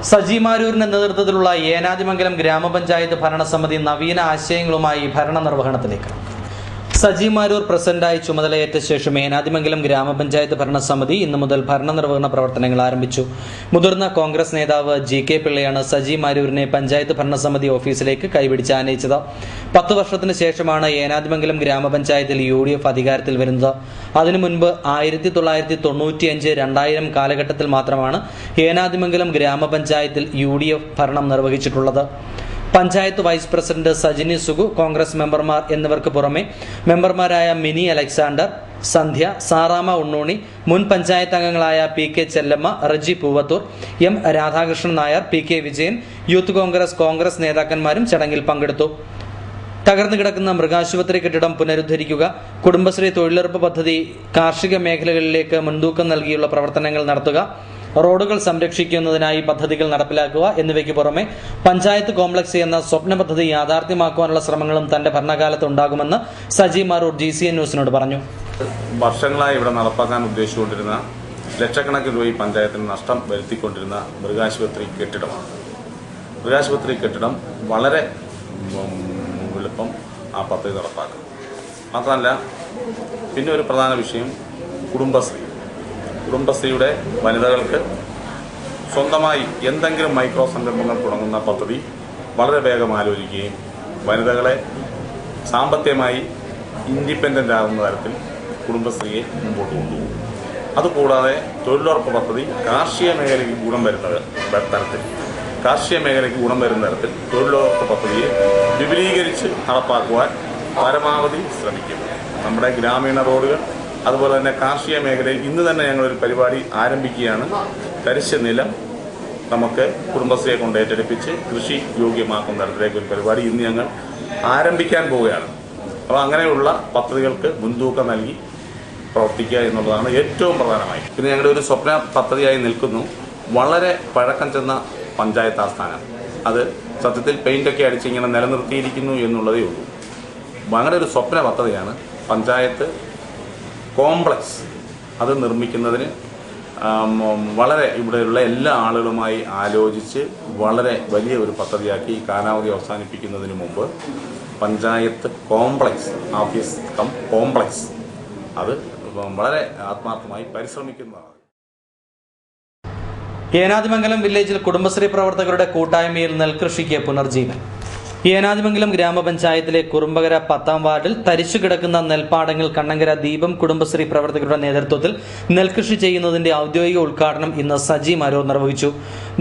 സജി മാരൂരിന്റെ നേതൃത്വത്തിലുള്ള ഏനാദിമംഗലം ഗ്രാമപഞ്ചായത്ത് ഭരണസമിതി നവീന ആശയങ്ങളുമായി ഭരണനിർവഹണത്തിലേക്ക്. സജി മാരൂർ പ്രസിഡന്റായി ചുമതലയേറ്റ ശേഷം ഏനാദിമംഗലം ഗ്രാമപഞ്ചായത്ത് ഭരണസമിതി ഇന്നു മുതൽ ഭരണനിർവഹണ പ്രവർത്തനങ്ങൾ ആരംഭിച്ചു. മുതിർന്ന കോൺഗ്രസ് നേതാവ് GK പിള്ളയാണ് സജി മാരൂരിനെ പഞ്ചായത്ത് ഭരണസമിതി ഓഫീസിലേക്ക് കൈപിടിച്ച് ആനയിച്ചത്. 10 വർഷത്തിന് ശേഷമാണ് ഏനാദിമംഗലം ഗ്രാമപഞ്ചായത്തിൽ UDF അധികാരത്തിൽ വരുന്നത്. അതിനു മുൻപ് 1995-2000 കാലഘട്ടത്തിൽ മാത്രമാണ് ഏനാദിമംഗലം ഗ്രാമപഞ്ചായത്തിൽ UDF ഭരണം നിർവഹിച്ചിട്ടുള്ളത്. പഞ്ചായത്ത് വൈസ് പ്രസിഡന്റ് സജിനി സുഗു, കോൺഗ്രസ് മെമ്പർമാർ എന്നിവർക്ക് പുറമെ മെമ്പർമാരായ മിനി അലക്സാണ്ടർ, സന്ധ്യ, സാറാമ ഉണ്ണൂണി, മുൻ പഞ്ചായത്ത് അംഗങ്ങളായ PK Chellamma, Reji Poovathur, M Radhakrishnan Nair, PK Vijayan, youth Congress നേതാക്കന്മാരും ചടങ്ങിൽ പങ്കെടുത്തു. തകർന്നു കിടക്കുന്ന മൃഗാശുപത്രി കെട്ടിടം പുനരുദ്ധരിക്കുക, കുടുംബശ്രീ തൊഴിലുറപ്പ് പദ്ധതി കാർഷിക മേഖലകളിലേക്ക് മുൻതൂക്കം നൽകിയുള്ള പ്രവർത്തനങ്ങൾ നടത്തുക, റോഡുകൾ സംരക്ഷിക്കുന്നതിനായി പദ്ധതികൾ നടപ്പിലാക്കുക എന്നിവയ്ക്ക് പുറമെ പഞ്ചായത്ത് കോംപ്ലക്സ് എന്ന സ്വപ്ന പദ്ധതി യാഥാർത്ഥ്യമാക്കുവാനുള്ള ശ്രമങ്ങളും തന്റെ ഭരണകാലത്ത് ഉണ്ടാകുമെന്ന് സജി മാരൂർ GCN ന്യൂസിനോട് പറഞ്ഞു. വർഷങ്ങളായി ഇവിടെ നടപ്പാക്കാൻ ഉദ്ദേശിച്ചുകൊണ്ടിരുന്ന ലക്ഷക്കണക്കിന് രൂപ പഞ്ചായത്തിന് നഷ്ടം വരുത്തിക്കൊണ്ടിരുന്ന മൃഗാശുപത്രി കെട്ടിടമാണ്. മൃഗാശുപത്രി കെട്ടിടം വളരെ എളുപ്പം ആ പദ്ധതി നടപ്പാക്കും. മാത്രമല്ല, പിന്നെ ഒരു പ്രധാന വിഷയം കുടുംബശ്രീയുടെ വനിതകൾക്ക് സ്വന്തമായി എന്തെങ്കിലും മൈക്രോ സംരംഭങ്ങൾ തുടങ്ങുന്ന പദ്ധതി വളരെ വേഗം ആലോചിക്കുകയും വനിതകളെ സാമ്പത്തികമായി ഇൻഡിപെൻഡൻ്റ് ആകുന്ന തരത്തിൽ കുടുംബശ്രീയെ മുമ്പോട്ട് കൊണ്ടുപോകും. അതുകൂടാതെ തൊഴിലുറപ്പ് പദ്ധതി കാർഷിക മേഖലയ്ക്ക് ഗുണം വരുന്ന തരത്തിൽ തൊഴിലുറപ്പ് പദ്ധതിയെ വിപുലീകരിച്ച് നടപ്പാക്കുവാൻ പരമാവധി ശ്രമിക്കും. നമ്മുടെ ഗ്രാമീണ റോഡുകൾ, അതുപോലെ തന്നെ കാർഷിക മേഖലയിൽ ഇന്ന് തന്നെ ഞങ്ങളൊരു പരിപാടി ആരംഭിക്കുകയാണ്. തരിശ് നിലം നമുക്ക് കുടുംബശ്രീയെ കൊണ്ട് ഏറ്റെടുപ്പിച്ച് കൃഷി യോഗ്യമാക്കുന്ന തരത്തിലേക്ക് ഒരു പരിപാടി ഇന്ന് ഞങ്ങൾ ആരംഭിക്കാൻ പോവുകയാണ്. അപ്പോൾ അങ്ങനെയുള്ള പദ്ധതികൾക്ക് മുൻതൂക്കം നൽകി പ്രവർത്തിക്കുക എന്നുള്ളതാണ് ഏറ്റവും പ്രധാനമായി. പിന്നെ ഞങ്ങളുടെ ഒരു സ്വപ്ന പദ്ധതിയായി നിൽക്കുന്നു വളരെ പഴക്കം ചെന്ന പഞ്ചായത്ത് ആസ്ഥാനം. അത് സത്യത്തിൽ പെയിൻ്റൊക്കെ അടിച്ച് ഇങ്ങനെ നിലനിർത്തിയിരിക്കുന്നു എന്നുള്ളതേ ഉള്ളൂ. അങ്ങനെ ഒരു സ്വപ്ന പദ്ധതിയാണ് പഞ്ചായത്ത് കോംപ്ലക്സ്. അത് നിർമ്മിക്കുന്നതിന് വളരെ ഇവിടെയുള്ള എല്ലാ ആളുകളുമായി ആലോചിച്ച് വളരെ വലിയ ഒരു പദ്ധതിയാക്കി കാലാവധി അവസാനിപ്പിക്കുന്നതിന് മുമ്പ് പഞ്ചായത്ത് കോംപ്ലക്സ്, ഓഫീസ് കോംപ്ലക്സ്, അത് വളരെ ആത്മാർത്ഥമായി പരിശ്രമിക്കുന്നതാണ്. ഏനാദിമംഗലം വില്ലേജിൽ കുടുംബശ്രീ പ്രവർത്തകരുടെ കൂട്ടായ്മയിൽ നെൽകൃഷിക്ക് പുനർജീവൻ. ഏനാദിമംഗലം ഗ്രാമപഞ്ചായത്തിലെ കുറുമ്പകര 10ാം വാർഡിൽ തരിച്ചു കിടക്കുന്ന നെൽപ്പാടങ്ങൾ കണ്ണങ്കര ദീപം കുടുംബശ്രീ പ്രവർത്തകരുടെ നേതൃത്വത്തിൽ നെൽകൃഷി ചെയ്യുന്നതിന്റെ ഔദ്യോഗിക ഉദ്ഘാടനം ഇന്ന് സജി മാരൂർ നിർവഹിച്ചു.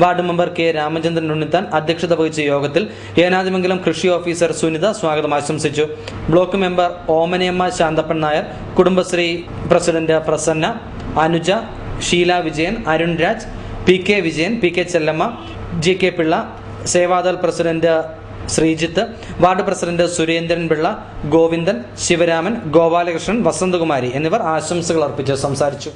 Ward member K Ramachandran Unnithan അധ്യക്ഷത വഹിച്ച യോഗത്തിൽ ഏനാദിമംഗലം കൃഷി ഓഫീസർ സുനിത സ്വാഗതം ആശംസിച്ചു. Block member Omanayamma Santhappan Nair, Kudumbashree president Prasanna, Anuja, Sheela Vijayan, Arun Raj, PK Vijayan, PK Chellamma, GK Pillai, Sevadal president Sreejith, ward president Surendran Pillai, Govindan, Sivaraman, Gopalakrishnan, Vasanthakumari എന്നിവർ ആശംസകൾ അർപ്പിച്ച് സംസാരിച്ചു.